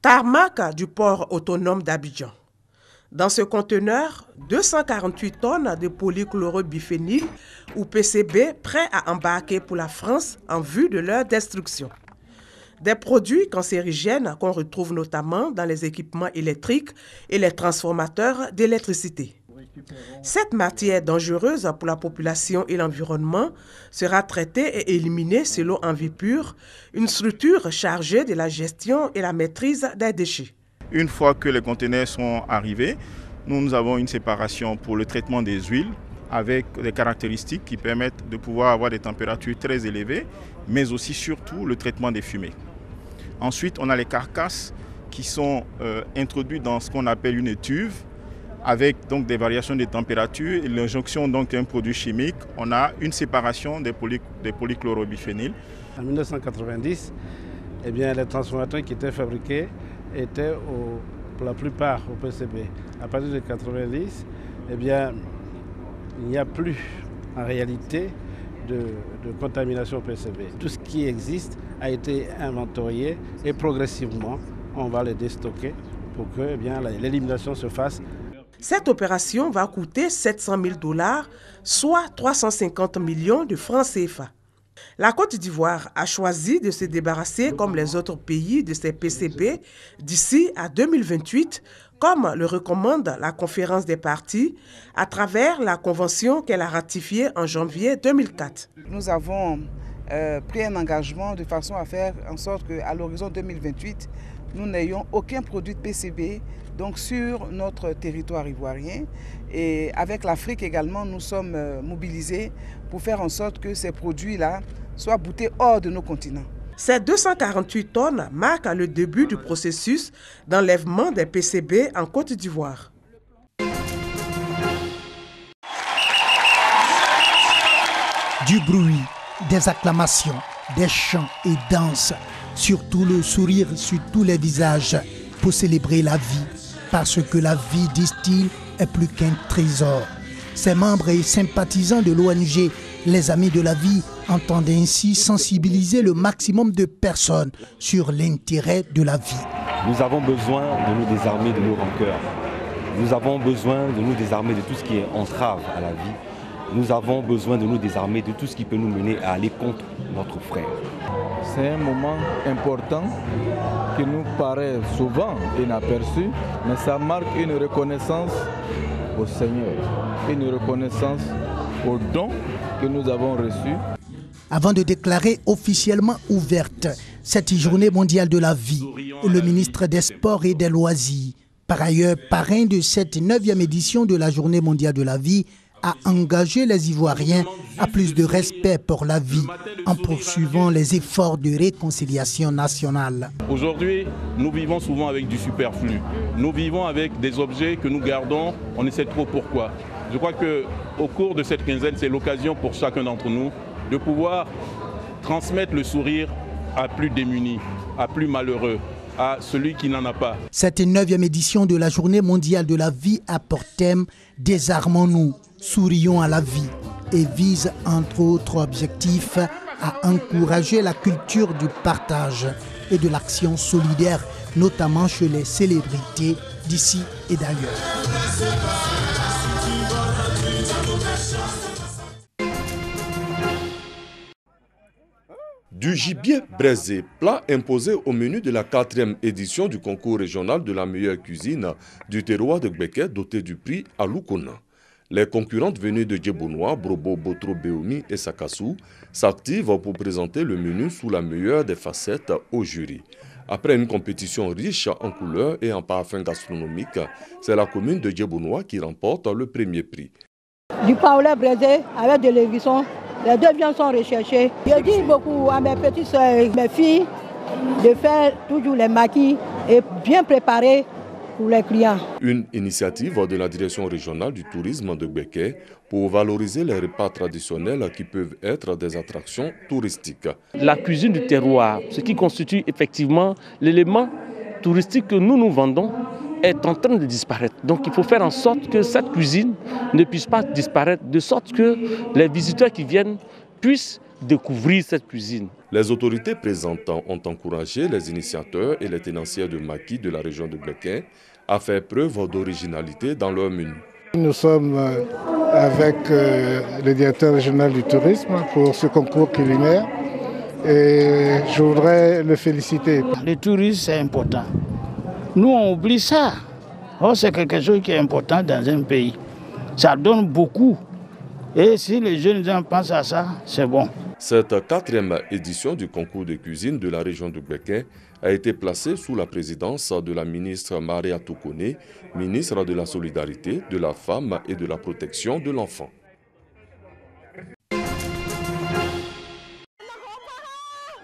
Tarmac du port autonome d'Abidjan. Dans ce conteneur, 248 tonnes de polychlorobiphényle ou PCB prêts à embarquer pour la France en vue de leur destruction. Des produits cancérigènes qu'on retrouve notamment dans les équipements électriques et les transformateurs d'électricité. Cette matière dangereuse pour la population et l'environnement sera traitée et éliminée selon Envipure, une structure chargée de la gestion et la maîtrise des déchets. Une fois que les conteneurs sont arrivés, nous avons une séparation pour le traitement des huiles avec des caractéristiques qui permettent de pouvoir avoir des températures très élevées, mais aussi surtout le traitement des fumées. Ensuite, on a les carcasses qui sont introduites dans ce qu'on appelle une étuve, avec donc des variations de température et l'injonction d'un produit chimique. On a une séparation des polychlorobiphényles. En 1990, les transformateurs qui étaient fabriqués étaient pour la plupart au PCB. À partir de 1990, il n'y a plus en réalité de contamination au PCB. Tout ce qui existe a été inventorié et progressivement, on va les déstocker pour que l'élimination se fasse. Cette opération va coûter 700 000 $, soit 350 millions de francs CFA. La Côte d'Ivoire a choisi de se débarrasser, comme les autres pays, de ces PCB d'ici à 2028, comme le recommande la conférence des parties à travers la convention qu'elle a ratifiée en janvier 2004. Nous avons pris un engagement de façon à faire en sorte qu'à l'horizon 2028, nous n'ayons aucun produit de PCB donc sur notre territoire ivoirien. Et avec l'Afrique également, nous sommes mobilisés pour faire en sorte que ces produits-là soient boutés hors de nos continents. Ces 248 tonnes marquent le début du processus d'enlèvement des PCB en Côte d'Ivoire. Du bruit, des acclamations, des chants et danses, surtout le sourire sur tous les visages pour célébrer la vie. Parce que la vie, disent-ils, est plus qu'un trésor. Ces membres et sympathisants de l'ONG Les Amis de la Vie entendent ainsi sensibiliser le maximum de personnes sur l'intérêt de la vie. Nous avons besoin de nous désarmer de nos rancœurs. Nous avons besoin de nous désarmer de tout ce qui est entrave à la vie. Nous avons besoin de nous désarmer de tout ce qui peut nous mener à aller contre notre frère. C'est un moment important qui nous paraît souvent inaperçu, mais ça marque une reconnaissance au Seigneur, une reconnaissance aux dons que nous avons reçus. Avant de déclarer officiellement ouverte cette journée mondiale de la vie, le ministre des Sports et des Loisirs, par ailleurs parrain de cette 9e édition de la journée mondiale de la vie, a engagé les Ivoiriens à plus de respect pour la vie en poursuivant les efforts de réconciliation nationale. Aujourd'hui, nous vivons souvent avec du superflu. Nous vivons avec des objets que nous gardons, on ne sait trop pourquoi. Je crois qu'au cours de cette quinzaine, c'est l'occasion pour chacun d'entre nous de pouvoir transmettre le sourire à plus démunis, à plus malheureux, à celui qui n'en a pas. Cette 9e édition de la Journée mondiale de la vie a pour thème « Désarmons-nous, sourions à la vie » et vise entre autres objectifs à encourager la culture du partage et de l'action solidaire, notamment chez les célébrités d'ici et d'ailleurs. Du gibier braisé, plat imposé au menu de la 4e édition du concours régional de la meilleure cuisine du terroir de Gbeke, doté du prix Aloukouna. Les concurrentes venues de Djebounois, Brobo, Botro, Beomi et Sakassou s'activent pour présenter le menu sous la meilleure des facettes au jury. Après une compétition riche en couleurs et en parfums gastronomiques, c'est la commune de Djebounois qui remporte le premier prix. Du paolet braisé avec de l'éguisson. Les deux viandes sont recherchées. Je dis beaucoup à mes petites soeurs, mes filles, de faire toujours les maquis et bien préparer pour les clients. Une initiative de la direction régionale du tourisme de Gbeke pour valoriser les repas traditionnels qui peuvent être des attractions touristiques. La cuisine du terroir, ce qui constitue effectivement l'élément touristique que nous vendons, est en train de disparaître. Donc il faut faire en sorte que cette cuisine ne puisse pas disparaître, de sorte que les visiteurs qui viennent puissent découvrir cette cuisine. Les autorités présentes ont encouragé les initiateurs et les tenanciers de maquis de la région de Bequin à faire preuve d'originalité dans leur menu. Nous sommes avec le directeur régional du tourisme pour ce concours culinaire et je voudrais le féliciter. Le tourisme, c'est important. Nous, on oublie ça. Oh, c'est quelque chose qui est important dans un pays. Ça donne beaucoup. Et si les jeunes gens pensent à ça, c'est bon. Cette 4e édition du concours de cuisine de la région de Bequin a été placée sous la présidence de la ministre Maria Tokone, ministre de la Solidarité, de la Femme et de la Protection de l'Enfant.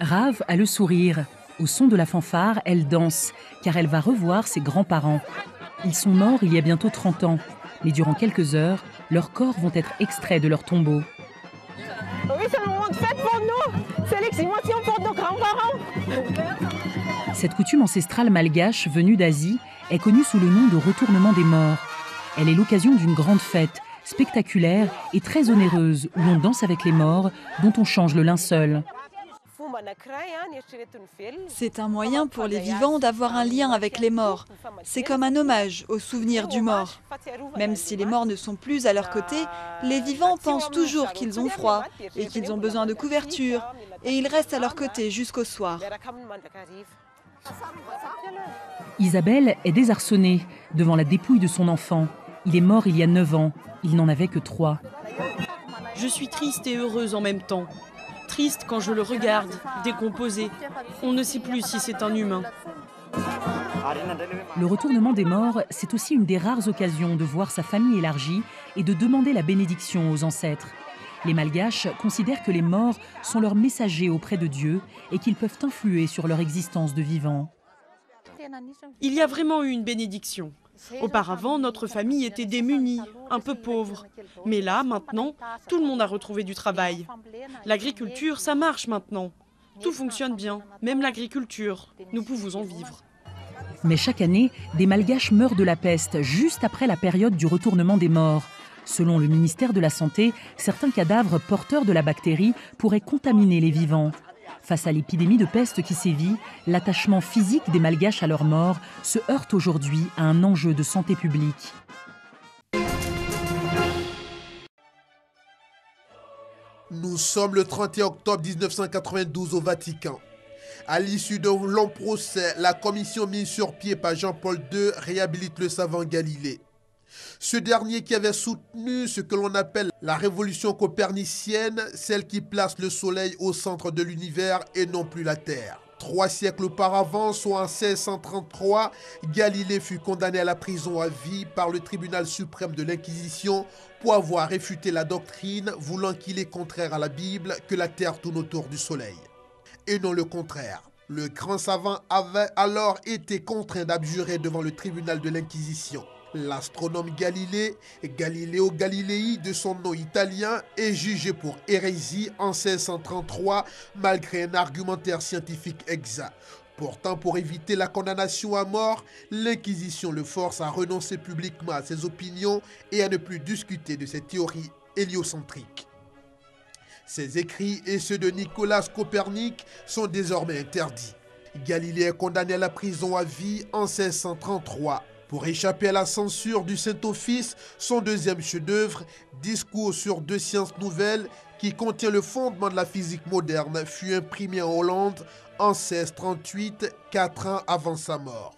Rave a le sourire. Au son de la fanfare, elle danse, car elle va revoir ses grands-parents. Ils sont morts il y a bientôt 30 ans, mais durant quelques heures, leurs corps vont être extraits de leur tombeau. Oui, c'est un moment de fête pour nous. C'est l'exhumation pour nos grands-parents. Cette coutume ancestrale malgache venue d'Asie est connue sous le nom de retournement des morts. Elle est l'occasion d'une grande fête, spectaculaire et très onéreuse, où l'on danse avec les morts, dont on change le linceul. C'est un moyen pour les vivants d'avoir un lien avec les morts. C'est comme un hommage au souvenir du mort. Même si les morts ne sont plus à leur côté, les vivants pensent toujours qu'ils ont froid et qu'ils ont besoin de couverture, et ils restent à leur côté jusqu'au soir. Isabelle est désarçonnée devant la dépouille de son enfant. Il est mort il y a 9 ans. Il n'en avait que 3. Je suis triste et heureuse en même temps. Triste quand je le regarde, décomposé. On ne sait plus si c'est un humain. Le retournement des morts, c'est aussi une des rares occasions de voir sa famille élargie et de demander la bénédiction aux ancêtres. Les Malgaches considèrent que les morts sont leurs messagers auprès de Dieu et qu'ils peuvent influer sur leur existence de vivants. Il y a vraiment eu une bénédiction. Auparavant, notre famille était démunie, un peu pauvre. Mais là, maintenant, tout le monde a retrouvé du travail. L'agriculture, ça marche maintenant. Tout fonctionne bien, même l'agriculture. Nous pouvons en vivre. Mais chaque année, des Malgaches meurent de la peste juste après la période du retournement des morts. Selon le ministère de la Santé, certains cadavres porteurs de la bactérie pourraient contaminer les vivants. Face à l'épidémie de peste qui sévit, l'attachement physique des Malgaches à leur mort se heurte aujourd'hui à un enjeu de santé publique. Nous sommes le 31 octobre 1992 au Vatican. À l'issue d'un long procès, la commission mise sur pied par Jean-Paul II réhabilite le savant Galilée. Ce dernier qui avait soutenu ce que l'on appelle la révolution copernicienne, celle qui place le soleil au centre de l'univers et non plus la Terre. 3 siècles auparavant, soit en 1633, Galilée fut condamné à la prison à vie par le tribunal suprême de l'Inquisition pour avoir réfuté la doctrine voulant qu'il est contraire à la Bible que la Terre tourne autour du soleil. Et non le contraire. Le grand savant avait alors été contraint d'abjurer devant le tribunal de l'Inquisition. L'astronome Galilée, Galileo Galilei de son nom italien, est jugé pour hérésie en 1633 malgré un argumentaire scientifique exact. Pourtant, pour éviter la condamnation à mort, l'Inquisition le force à renoncer publiquement à ses opinions et à ne plus discuter de ses théories héliocentriques. Ses écrits et ceux de Nicolas Copernic sont désormais interdits. Galilée est condamné à la prison à vie en 1633. Pour échapper à la censure du Saint-Office, son deuxième chef-d'œuvre, Discours sur 2 sciences nouvelles, qui contient le fondement de la physique moderne, fut imprimé en Hollande en 1638, 4 ans avant sa mort.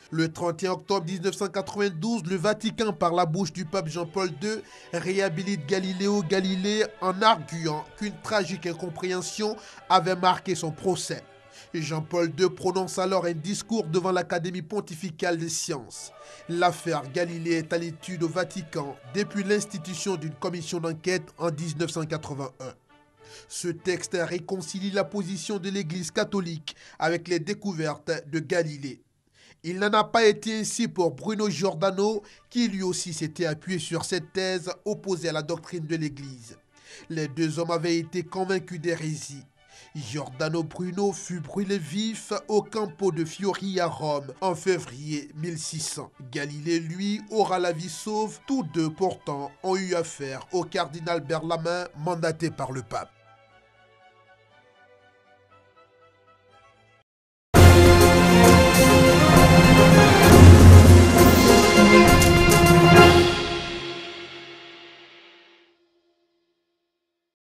Le 31 octobre 1992, le Vatican, par la bouche du pape Jean-Paul II, réhabilite Galileo Galilei en arguant qu'une tragique incompréhension avait marqué son procès. Jean-Paul II prononce alors un discours devant l'Académie pontificale des sciences. L'affaire Galilée est à l'étude au Vatican depuis l'institution d'une commission d'enquête en 1981. Ce texte réconcilie la position de l'Église catholique avec les découvertes de Galilée. Il n'en a pas été ainsi pour Bruno Giordano, qui lui aussi s'était appuyé sur cette thèse opposée à la doctrine de l'Église. Les 2 hommes avaient été convaincus d'hérésie. Giordano Bruno fut brûlé vif au Campo de Fiori à Rome en février 1600. Galilée, lui, aura la vie sauve. Tous deux, pourtant, ont eu affaire au cardinal Berlamin, mandaté par le pape.